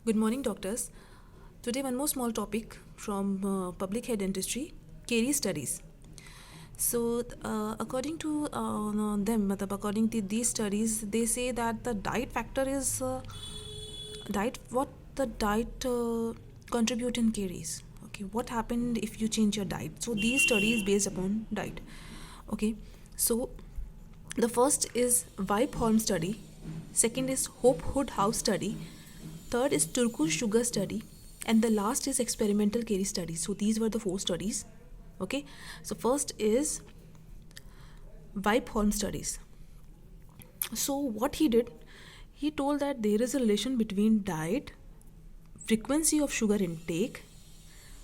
Good morning, doctors. Today, one more small topic from public health dentistry, caries studies. So, according to them, according to these studies, they say that the diet factor is diet. What the diet contribute in caries? Okay, what happened if you change your diet? So, these studies based upon diet. Okay, so the first is Vibe Holm study, second is Hope Hood House study, third is Turku sugar study, and the last is experimental caries study. So these were the four studies. Okay, so first is Vibe Holm studies. So what he did, he told that there is a relation between diet, frequency of sugar intake,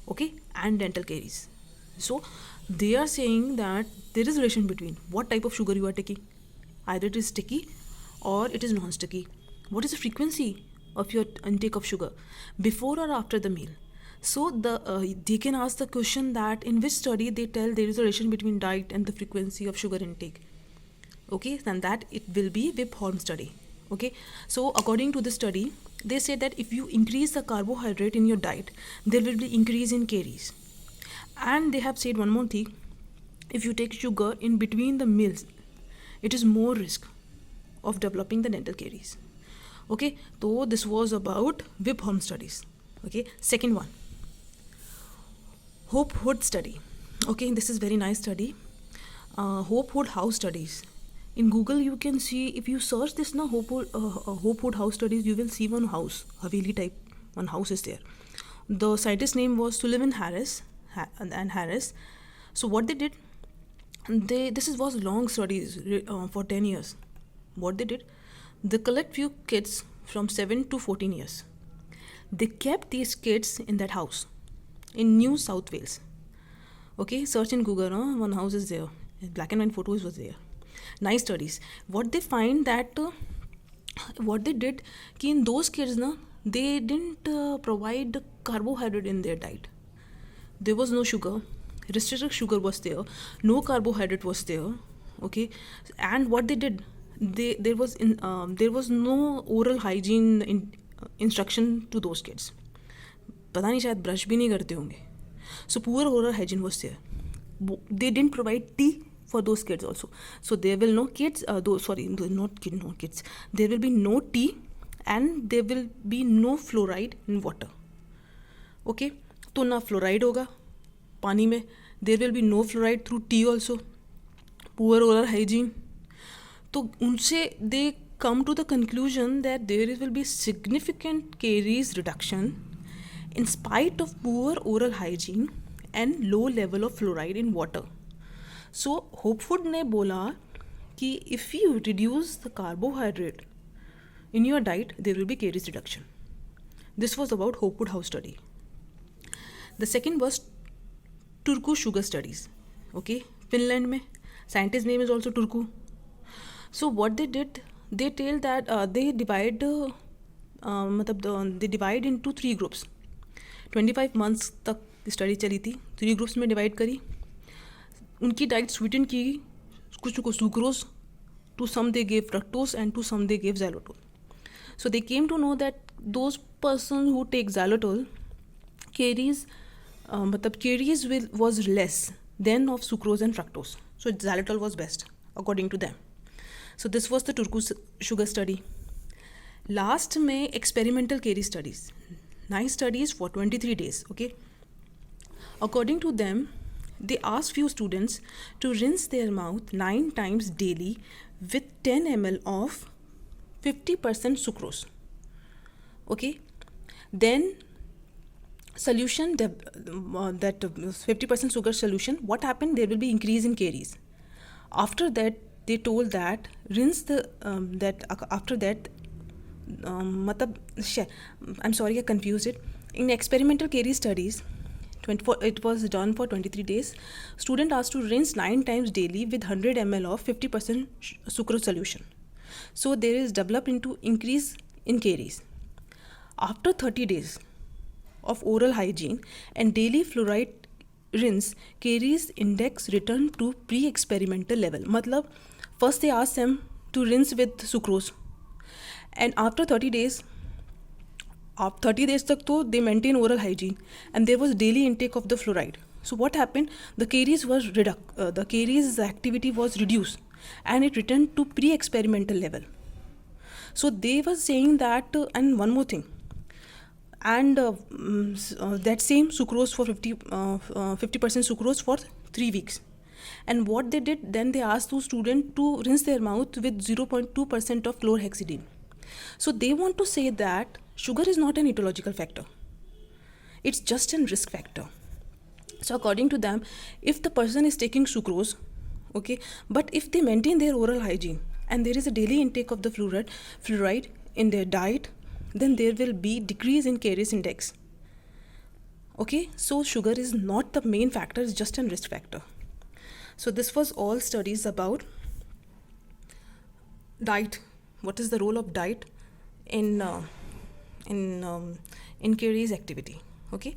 okay, and dental caries. So they are saying that there is a relation between what type of sugar you are taking, either it is sticky or it is non-sticky. What is the frequency of your intake of sugar before or after the meal? So they can ask the question that in which study they tell there is a relation between diet and the frequency of sugar intake. Okay, and that it will be Vip Holm study. Okay, so according to the study, they say that if you increase the carbohydrate in your diet, there will be increase in caries. And they have said one more thing: if you take sugar in between the meals, it is more risk of developing the dental caries. Okay, so this was about Vip Holm studies. Okay, second one, Hope Hood study. Okay, this is very nice study. Hope Hood House studies. In Google, you can see, if you search this now, Hope Hood House studies, you will see one house, Haveli type, one house is there. The scientist name was Sullivan Harris and Harris. So what they did, was long studies for 10 years. What they did, they collect few kids from 7 to 14 years. They kept these kids in that house in New South Wales. Okay, search in Google, one house is there. Black and white photos was there. Nice studies. What they find that what they did, कि in those kids they didn't provide carbohydrate in their diet. There was no sugar, restricted sugar was there, no carbohydrate was there. Okay, and what they did, there was no oral hygiene instruction to those kids. पता नहीं शायद brush भी नहीं करते होंगे. So poor oral hygiene was there. They didn't provide tea for those kids also. So there will no kids, not kids. There will be no tea and there will be no fluoride in water. Okay, तो ना fluoride होगा पानी में. There will be no fluoride through tea also. Poor oral hygiene. तो उनसे they come to the conclusion that there will be significant caries reduction in spite of poor oral hygiene and low level of fluoride in water. So Hopefood ने बोला कि if you reduce the carbohydrate in your diet, there will be caries reduction. This was about Hopefood House study. The second was Turku sugar studies. Okay, Finland में scientist name is also Turku. So what they did, they tell that they divide they divide into 3 groups. 25 months तक study चली थी. 3 groups में divide करी. उनकी diet स्वीटन की, कुछ को sucrose, to some they gave fructose and to some they gave xylitol. So they came to know that those persons who take xylitol, caries was less than of sucrose and fructose. So xylitol was best according to them. So this was the Turku sugar study. Last में experimental caries studies. Nice studies for 23 days. Okay. According to them, they asked few students to rinse their mouth 9 times daily with 10 ml of 50% sucrose. Okay. Then solution, that 50% sugar solution, what happened? There will be increase in caries. After that, they told that rinse the after that. I'm sorry, I confused it. In experimental caries studies, it was done for 23 days. Student asked to rinse 9 times daily with 100 ml of 50% sucrose solution. So there is developed into increase in caries. After 30 days of oral hygiene and daily fluoride rinse, caries index returned to pre-experimental level. मतलब first they asked them to rinse with sucrose, and after 30 days आप 30 days तक तो they maintain oral hygiene and there was daily intake of the fluoride. So what happened? The caries activity was reduced and it returned to pre-experimental level. So they were saying that, and one more thing, and that same sucrose for 50% sucrose for 3 weeks. And what they did, then they asked those students to rinse their mouth with 0.2% of chlorhexidine. So they want to say that sugar is not an etiological factor. It's just a risk factor. So according to them, if the person is taking sucrose, okay, but if they maintain their oral hygiene and there is a daily intake of the fluoride in their diet, then there will be decrease in caries index. Okay, so sugar is not the main factor, it's just a risk factor. So this was all studies about diet. What is the role of diet in caries activity? Okay.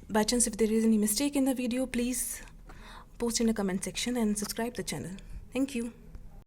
By chance, if there is any mistake in the video, please post in the comment section and subscribe the channel. Thank you.